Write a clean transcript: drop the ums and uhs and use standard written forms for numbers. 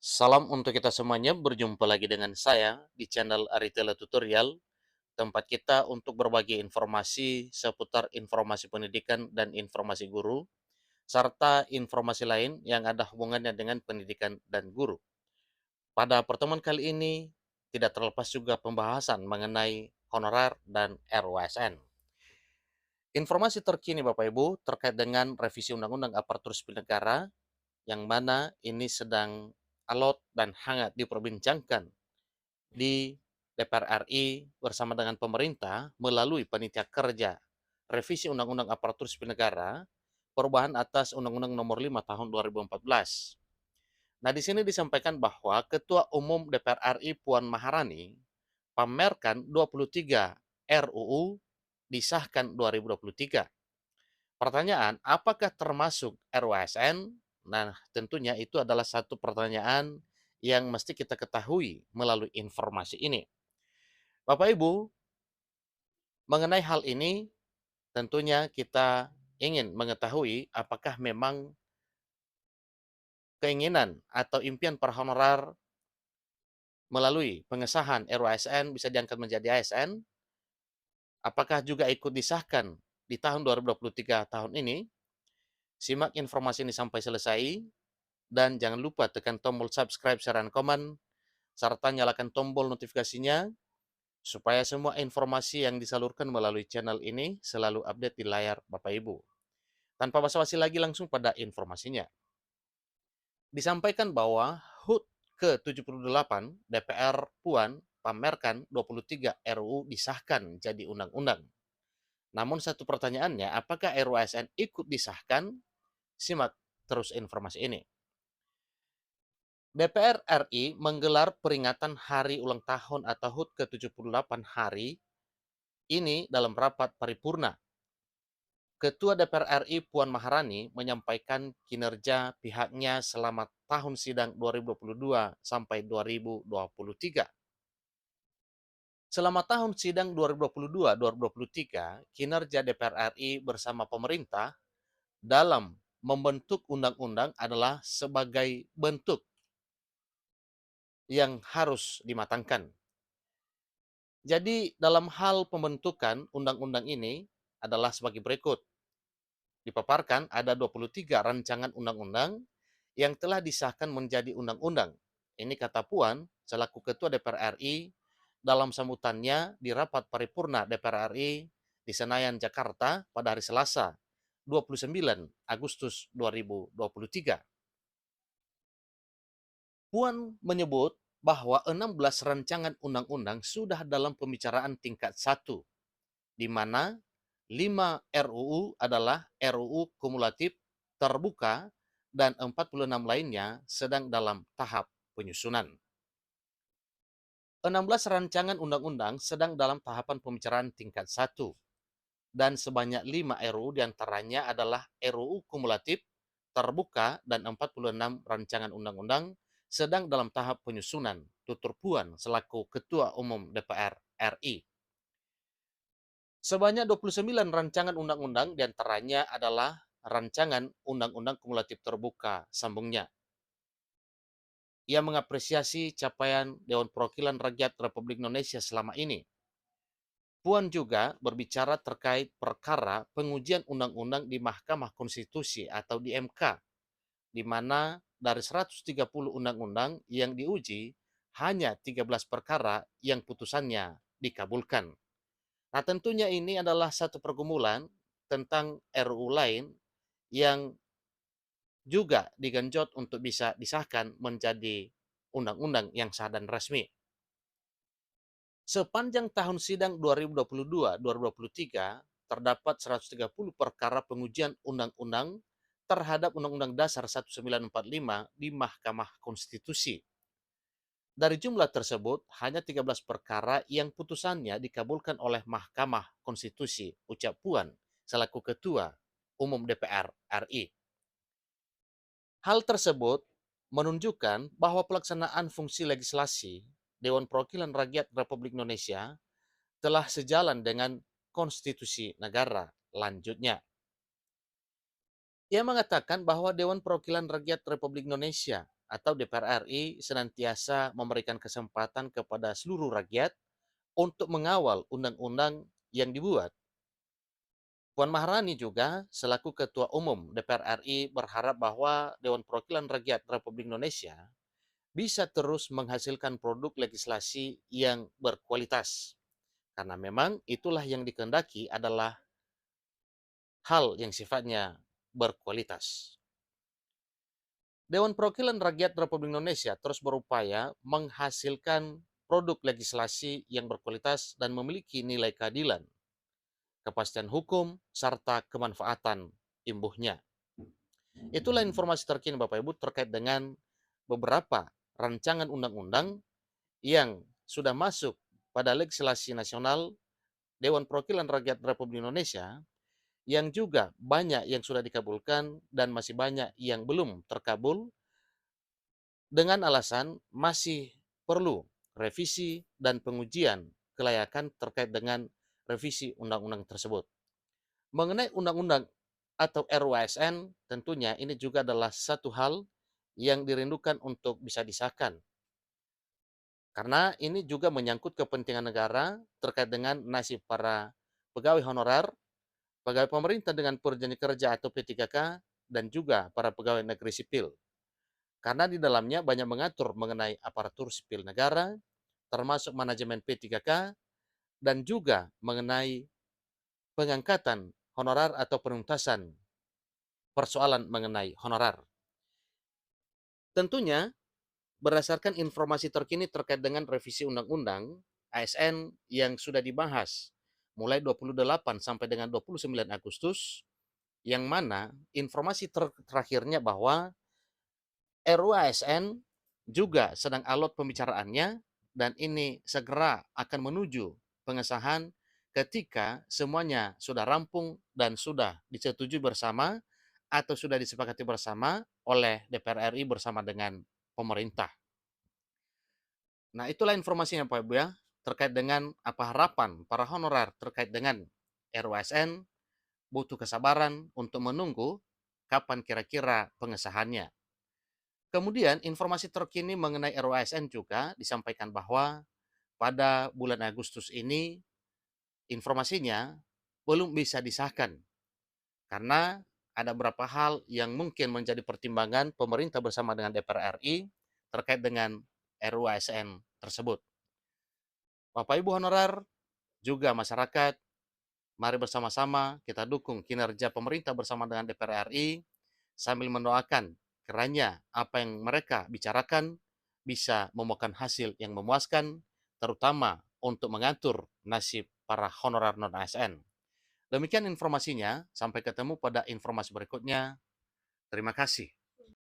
Salam untuk kita semuanya, berjumpa lagi dengan saya di channel Aritela Tutorial, tempat kita untuk berbagi informasi seputar informasi pendidikan dan informasi guru, serta informasi lain yang ada hubungannya dengan pendidikan dan guru. Pada pertemuan kali ini, tidak terlepas juga pembahasan mengenai honorer dan RUASN. Informasi terkini Bapak Ibu terkait dengan revisi Undang-Undang Aparatur Sipil Negara yang mana ini sedang alot dan hangat diperbincangkan di DPR RI bersama dengan pemerintah melalui panitia kerja revisi Undang-Undang Aparatur Sipil Negara, perubahan atas Undang-Undang Nomor 5 Tahun 2014. Nah, di sini disampaikan bahwa Ketua Umum DPR RI Puan Maharani pamerkan 23 RUU disahkan 2023. Pertanyaan, apakah termasuk RUASN? Nah, tentunya itu adalah satu pertanyaan yang mesti kita ketahui melalui informasi ini. Bapak Ibu, mengenai hal ini tentunya kita ingin mengetahui apakah memang keinginan atau impian para honorer melalui pengesahan RUASN bisa diangkat menjadi ASN, apakah juga ikut disahkan di tahun 2023 tahun ini? Simak informasi ini sampai selesai dan jangan lupa tekan tombol subscribe, share, dan komen, serta nyalakan tombol notifikasinya supaya semua informasi yang disalurkan melalui channel ini selalu update di layar Bapak Ibu. Tanpa basa-basi lagi langsung pada informasinya. Disampaikan bahwa HUT ke-78 DPR Puan pamerkan 23 RUU disahkan jadi undang-undang. Namun satu pertanyaannya, apakah RUASN ikut disahkan? Simak terus informasi ini. DPR RI menggelar peringatan Hari Ulang Tahun atau HUT ke-78 hari ini dalam rapat paripurna. Ketua DPR RI Puan Maharani menyampaikan kinerja pihaknya selama tahun sidang 2022 sampai 2023. Selama tahun sidang 2022-2023, kinerja DPR RI bersama pemerintah dalam membentuk undang-undang adalah sebagai bentuk yang harus dimatangkan. Jadi dalam hal pembentukan undang-undang ini adalah sebagai berikut. Dipaparkan ada 23 rancangan undang-undang yang telah disahkan menjadi undang-undang. Ini kata Puan selaku Ketua DPR RI dalam sambutannya di rapat paripurna DPR RI di Senayan, Jakarta pada hari Selasa 29 Agustus 2023. Puan menyebut bahwa 16 rancangan undang-undang sudah dalam pembicaraan tingkat 1, di mana 5 RUU adalah RUU kumulatif terbuka dan 46 lainnya sedang dalam tahap penyusunan. 16 rancangan undang-undang sedang dalam tahapan pembicaraan tingkat 1 dan sebanyak 5 RUU diantaranya adalah RUU kumulatif terbuka dan 46 rancangan undang-undang sedang dalam tahap penyusunan, tutur Puan selaku Ketua Umum DPR RI. Sebanyak 29 rancangan undang-undang diantaranya adalah rancangan undang-undang kumulatif terbuka, sambungnya. Ia mengapresiasi capaian Dewan Perwakilan Rakyat Republik Indonesia selama ini. Puan juga berbicara terkait perkara pengujian undang-undang di Mahkamah Konstitusi atau di MK, di mana dari 130 undang-undang yang diuji, hanya 13 perkara yang putusannya dikabulkan. Nah, tentunya ini adalah satu pergumulan tentang RUU lain yang juga digenjot untuk bisa disahkan menjadi undang-undang yang sah dan resmi. Sepanjang tahun sidang 2022-2023, terdapat 130 perkara pengujian undang-undang terhadap Undang-Undang Dasar 1945 di Mahkamah Konstitusi. Dari jumlah tersebut, hanya 13 perkara yang putusannya dikabulkan oleh Mahkamah Konstitusi, ucap Puan, selaku Ketua Umum DPR RI. Hal tersebut menunjukkan bahwa pelaksanaan fungsi legislasi Dewan Perwakilan Rakyat Republik Indonesia telah sejalan dengan konstitusi negara. Lanjutnya, ia mengatakan bahwa Dewan Perwakilan Rakyat Republik Indonesia atau DPR RI senantiasa memberikan kesempatan kepada seluruh rakyat untuk mengawal undang-undang yang dibuat. Puan Maharani juga selaku Ketua Umum DPR RI berharap bahwa Dewan Perwakilan Rakyat Republik Indonesia bisa terus menghasilkan produk legislasi yang berkualitas. Karena memang itulah yang dikehendaki adalah hal yang sifatnya berkualitas. Dewan Perwakilan Rakyat Republik Indonesia terus berupaya menghasilkan produk legislasi yang berkualitas dan memiliki nilai keadilan, kepastian hukum, serta kemanfaatan imbuhnya. Itulah informasi terkini Bapak Ibu terkait dengan beberapa rancangan undang-undang yang sudah masuk pada legislasi nasional Dewan Perwakilan Rakyat Republik Indonesia, yang juga banyak yang sudah dikabulkan dan masih banyak yang belum terkabul dengan alasan masih perlu revisi dan pengujian kelayakan terkait dengan revisi undang-undang tersebut. Mengenai undang-undang atau RUASN, tentunya ini juga adalah satu hal yang dirindukan untuk bisa disahkan. Karena ini juga menyangkut kepentingan negara terkait dengan nasib para pegawai honorer, pegawai pemerintah dengan perjanjian kerja atau P3K, dan juga para pegawai negeri sipil. Karena di dalamnya banyak mengatur mengenai aparatur sipil negara, termasuk manajemen P3K, dan juga mengenai pengangkatan honorar atau penuntasan persoalan mengenai honorar. Tentunya berdasarkan informasi terkini terkait dengan revisi undang-undang ASN yang sudah dibahas mulai 28 sampai dengan 29 Agustus, yang mana informasi terakhirnya bahwa RUU ASN juga sedang alot pembicaraannya dan ini segera akan menuju pengesahan ketika semuanya sudah rampung dan sudah disetujui bersama atau sudah disepakati bersama oleh DPR RI bersama dengan pemerintah. Nah, itulah informasinya Pak Ibu ya, terkait dengan apa harapan para honorer terkait dengan RUASN, butuh kesabaran untuk menunggu kapan kira-kira pengesahannya. Kemudian informasi terkini mengenai RUASN juga disampaikan bahwa pada bulan Agustus ini informasinya belum bisa disahkan karena ada beberapa hal yang mungkin menjadi pertimbangan pemerintah bersama dengan DPR RI terkait dengan RUASN tersebut. Bapak Ibu honorer, juga masyarakat, mari bersama-sama kita dukung kinerja pemerintah bersama dengan DPR RI sambil mendoakan kiranya apa yang mereka bicarakan bisa membuahkan hasil yang memuaskan, terutama untuk mengatur nasib para honorer non-ASN. Demikian informasinya, sampai ketemu pada informasi berikutnya. Terima kasih.